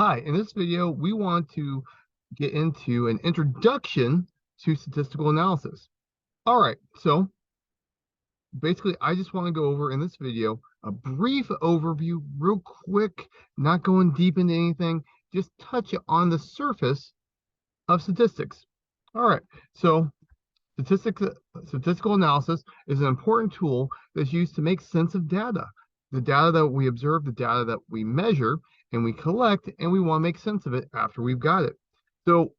Hi, in this video, we want to get into an introduction to statistical analysis. All right, so basically, I just want to go over in this video a brief overview, real quick, not going deep into anything, just touch on the surface of statistics. All right, so statistical analysis is an important tool that's used to make sense of data. The data that we observe, the data that we measure, and we collect, and we want to make sense of it after we've got it. So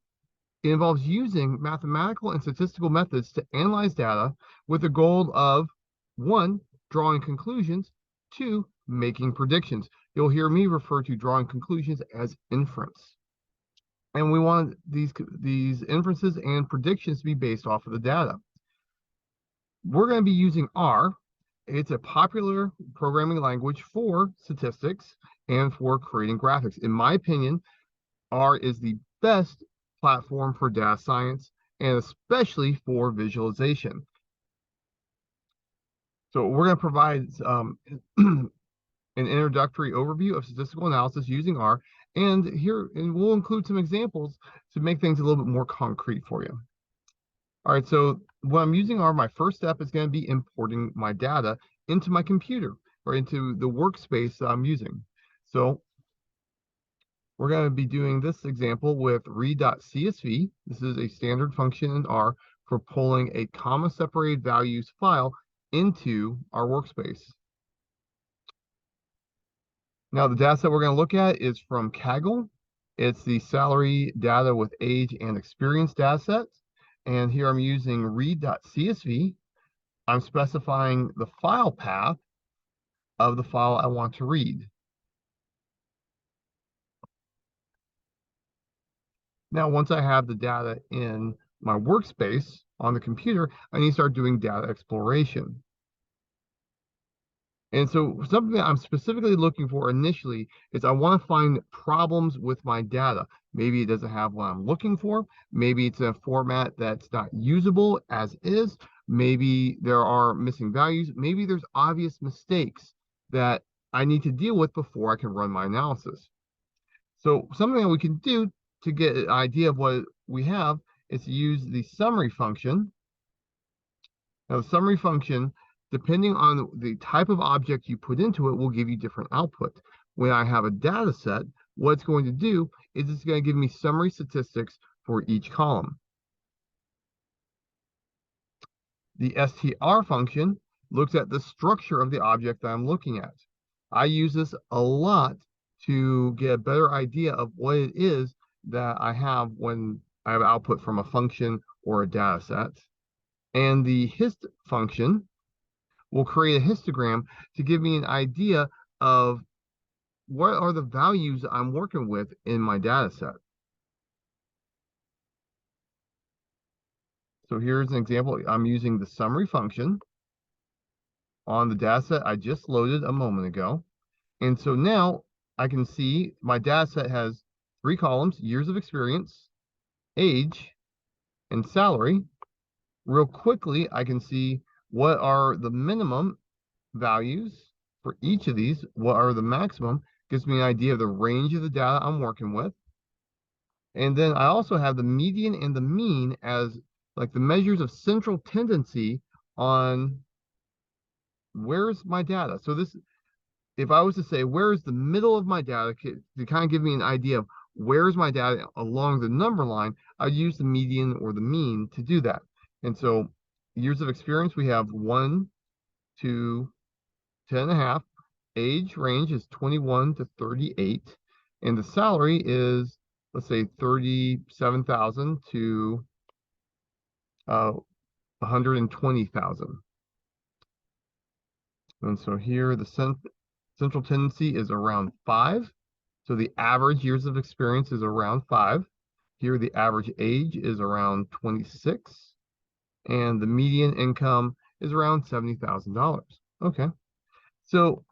it involves using mathematical and statistical methods to analyze data with the goal of, one, drawing conclusions, two, making predictions. You'll hear me refer to drawing conclusions as inference. And we want these inferences and predictions to be based off of the data. We're going to be using R. It's a popular programming language for statistics and for creating graphics. In my opinion, R is the best platform for data science and especially for visualization. So we're going to provide an introductory overview of statistical analysis using R, and we'll include some examples to make things a little bit more concrete for you. All right, so when I'm using R, my first step is going to be importing my data into my computer or into the workspace that I'm using. So we're going to be doing this example with read.csv. This is a standard function in R for pulling a comma-separated values file into our workspace. Now, the data set we're going to look at is from Kaggle. It's the salary data with age and experience data set. And here I'm using read.csv. I'm specifying the file path of the file I want to read. Now, once I have the data in my workspace on the computer, I need to start doing data exploration. And so something that I'm specifically looking for initially is I want to find problems with my data. Maybe it doesn't have what I'm looking for. Maybe it's a format that's not usable as is. Maybe there are missing values. Maybe there's obvious mistakes that I need to deal with before I can run my analysis. So something that we can do to get an idea of what we have is to use the summary function. Now, the summary function, depending on the type of object you put into it, will give you different output. When I have a data set, what it's going to do is it's going to give me summary statistics for each column. The str function looks at the structure of the object that I'm looking at. I use this a lot to get a better idea of what it is that I have when I have output from a function or a data set. And the hist function will create a histogram to give me an idea of what are the values I'm working with in my data set. So here's an example. I'm using the summary function on the data set I just loaded a moment ago. And so now I can see my data set has 3 columns: years of experience, age, and salary. Real quickly, I can see what are the minimum values for each of these, what are the maximum, gives me an idea of the range of the data I'm working with. And then I also have the median and the mean as like the measures of central tendency on where's my data. So this, if I was to say, where is the middle of my data, to kind of give me an idea of where's my data along the number line, I'd use the median or the mean to do that. And so years of experience, we have 1 to 10.5. Age range is 21 to 38. And the salary is, let's say, 37,000 to 120,000. And so here the central tendency is around 5. So the average years of experience is around 5. Here the average age is around 26. And the median income is around $70,000. Okay. So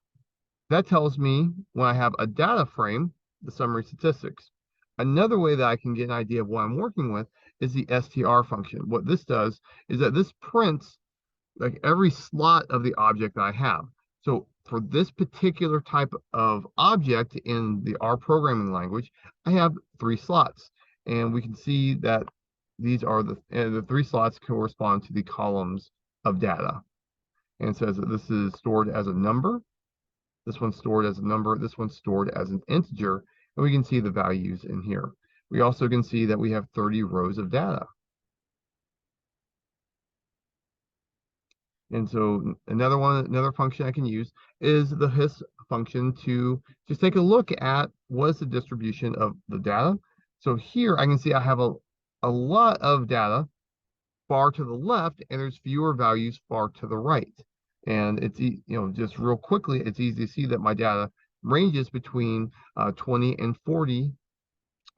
that tells me when I have a data frame, the summary statistics. Another way that I can get an idea of what I'm working with is the str function. What this does is that this prints like every slot of the object that I have. So for this particular type of object in the R programming language, I have 3 slots. And we can see that these are the 3 slots correspond to the columns of data. And it says that this is stored as a number, this one's stored as a number, this one's stored as an integer, and we can see the values in here. We also can see that we have 30 rows of data. And so another function I can use is the his function to just take a look at what is the distribution of the data. So here I can see I have a lot of data far to the left, and there's fewer values far to the right. And it's, just real quickly, it's easy to see that my data ranges between 20 and 40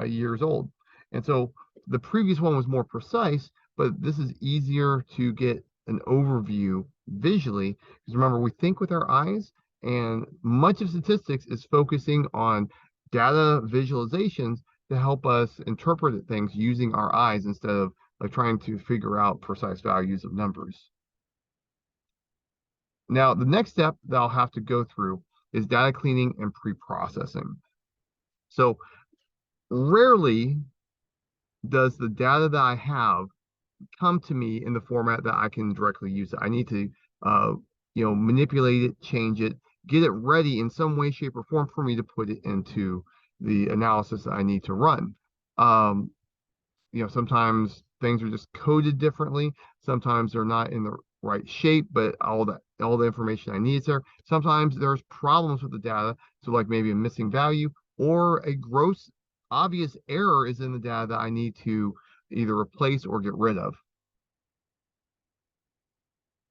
years old. And so the previous one was more precise, but this is easier to get an overview visually. Because remember, we think with our eyes, and much of statistics is focusing on data visualizations to help us interpret things using our eyes instead of like trying to figure out precise values of numbers. Now, the next step that I'll have to go through is data cleaning and pre-processing. So rarely does the data that I have come to me in the format that I can directly use it. I need to, manipulate it, change it, get it ready in some way, shape, or form for me to put it into the analysis that I need to run. Sometimes things are just coded differently. Sometimes they're not in the right shape, but all the information I need is there. Sometimes there's problems with the data. So like maybe a missing value or a gross obvious error is in the data that I need to either replace or get rid of.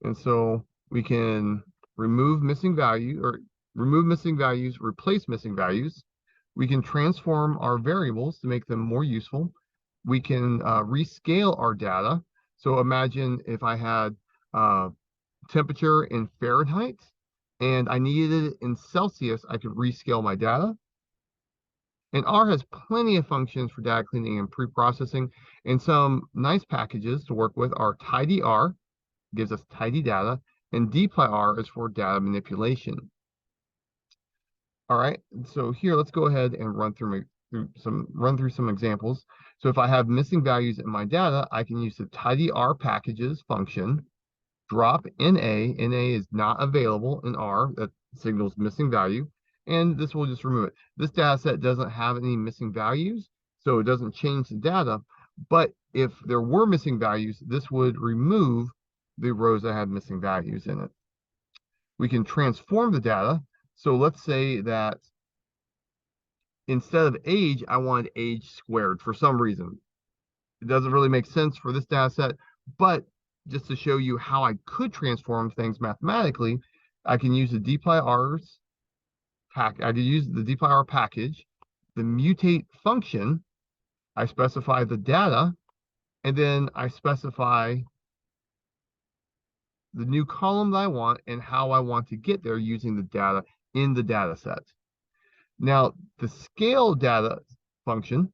And so we can remove missing values, replace missing values. We can transform our variables to make them more useful. We can rescale our data. So imagine if I had temperature in Fahrenheit and I needed it in Celsius, I could rescale my data. And R has plenty of functions for data cleaning and pre-processing, and some nice packages to work with are tidyr, gives us tidy data, and dplyr is for data manipulation. All right, so here let's go ahead and run through some examples. So if I have missing values in my data, I can use the tidyr packages function, drop NA. NA is not available in R, that signals missing value, and this will just remove it. This data set doesn't have any missing values, so it doesn't change the data, but if there were missing values, this would remove the rows that had missing values in it. We can transform the data. So let's say that instead of age, I wanted age squared for some reason. It doesn't really make sense for this data set, but just to show you how I could transform things mathematically, I can use the dplyr package, the mutate function. I specify the data, and then I specify the new column that I want and how I want to get there using the data in the data set. Now, the scale data function,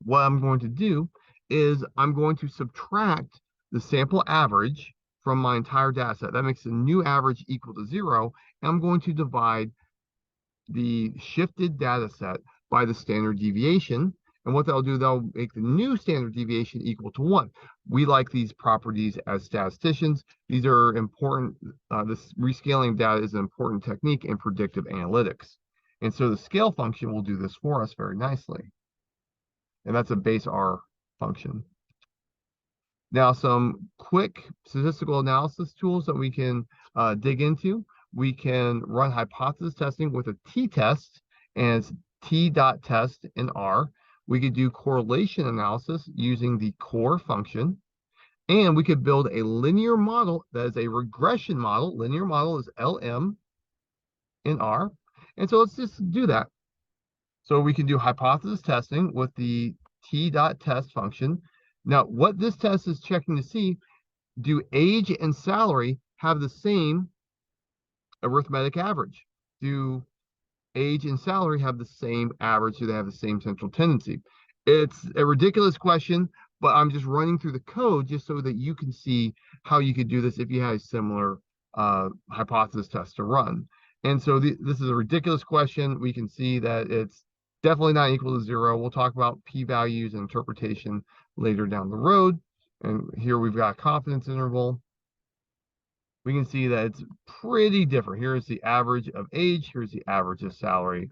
what I'm going to do is I'm going to subtract the sample average from my entire data set. That makes the new average equal to 0. And I'm going to divide the shifted data set by the standard deviation. And what that'll do, that'll make the new standard deviation equal to 1. We like these properties as statisticians. These are important. This rescaling data is an important technique in predictive analytics. And so the scale function will do this for us very nicely. And that's a base R function. Now, some quick statistical analysis tools that we can dig into. We can run hypothesis testing with a t-test, and it's t.test in R. We could do correlation analysis using the core function. And we could build a linear model that is a regression model. Linear model is LM in R. And so let's just do that. So we can do hypothesis testing with the t.test function. Now, what this test is checking to see, do age and salary have the same arithmetic average? Do age and salary have the same average? Do they have the same central tendency? It's a ridiculous question, but I'm just running through the code just so that you can see how you could do this if you had a similar hypothesis test to run. And so this is a ridiculous question. We can see that it's definitely not equal to 0. We'll talk about p-values and interpretation later down the road. And here we've got confidence interval. We can see that it's pretty different. Here's the average of age. Here's the average of salary.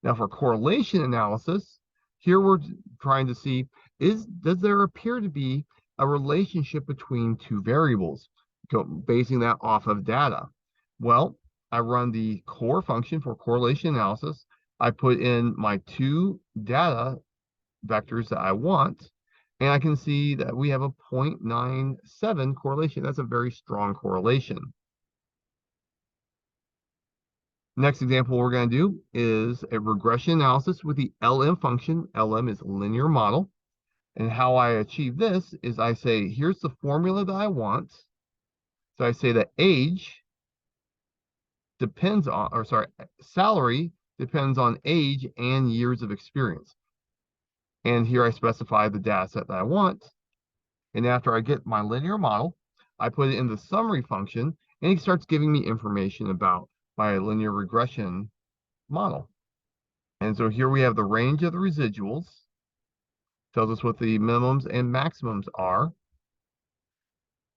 Now for correlation analysis, here we're trying to see, does there appear to be a relationship between two variables, basing that off of data? Well, I run the core function for correlation analysis. I put in my two data vectors that I want, and I can see that we have a 0.97 correlation. That's a very strong correlation. Next example we're going to do is a regression analysis with the LM function. LM is linear model. And how I achieve this is I say, here's the formula that I want. So I say that age depends on, or sorry, salary depends on age and years of experience. And here I specify the data set that I want. And after I get my linear model, I put it in the summary function, and it starts giving me information about my linear regression model. And so here we have the range of the residuals, tells us what the minimums and maximums are.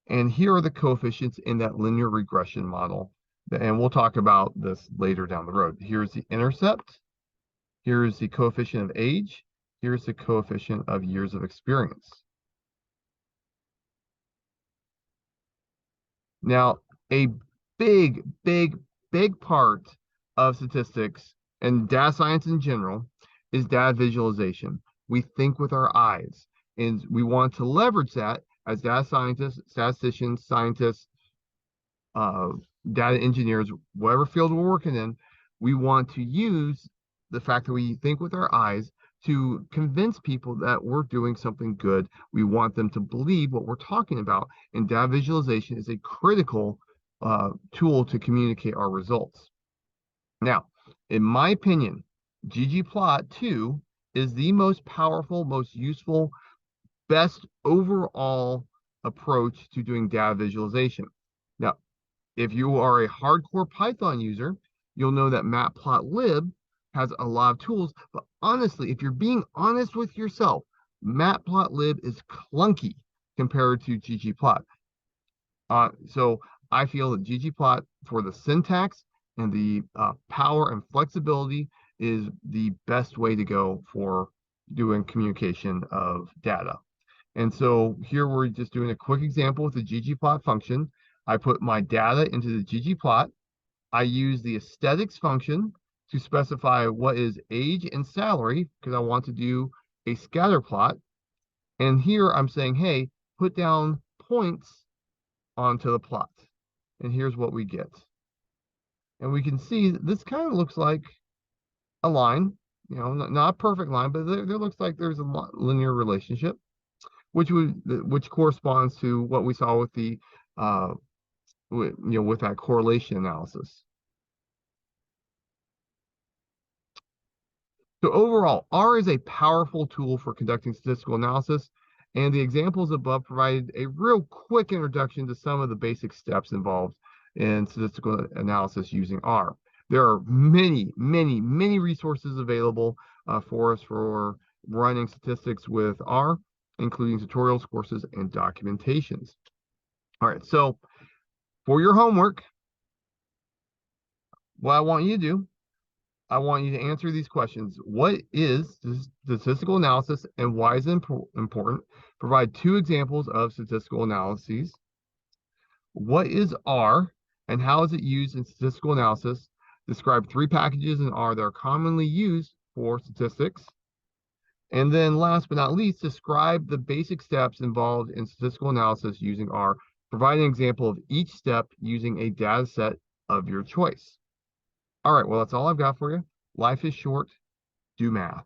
And here are the coefficients in that linear regression model. And we'll talk about this later down the road. Here's the intercept. Here's the coefficient of age. Here's the coefficient of years of experience. Now, a big part of statistics and data science in general is data visualization. We think with our eyes, and we want to leverage that as data scientists, statisticians, scientists, data engineers, whatever field we're working in. We want to use the fact that we think with our eyes to convince people that we're doing something good. We want them to believe what we're talking about, and data visualization is a critical tool to communicate our results. Now, in my opinion, ggplot 2 is the most powerful, most useful, best overall approach to doing data visualization. Now, if you are a hardcore Python user, you'll know that matplotlib has a lot of tools, but honestly, if you're being honest with yourself, matplotlib is clunky compared to ggplot. So I feel that ggplot, for the syntax and the power and flexibility, is the best way to go for doing communication of data. And so here we're just doing a quick example with the ggplot function. I put my data into the ggplot. I use the aesthetics function to specify what is age and salary, because I want to do a scatter plot. And here I'm saying, hey, put down points onto the plot. And here's what we get. And we can see this kind of looks like a line, not a perfect line, but there looks like there's a linear relationship, which corresponds to what we saw with the with that correlation analysis. So overall, R is a powerful tool for conducting statistical analysis, and the examples above provided a real quick introduction to some of the basic steps involved in statistical analysis using R. There are many resources available for us for running statistics with R, including tutorials, courses, and documentations. All right, so for your homework, what I want you to do, I want you to answer these questions. What is statistical analysis and why is it important? Provide 2 examples of statistical analyses. What is R and how is it used in statistical analysis? Describe 3 packages in R that are commonly used for statistics. And then last but not least, describe the basic steps involved in statistical analysis using R. Provide an example of each step using a data set of your choice. All right, well, that's all I've got for you. Life is short. Do math.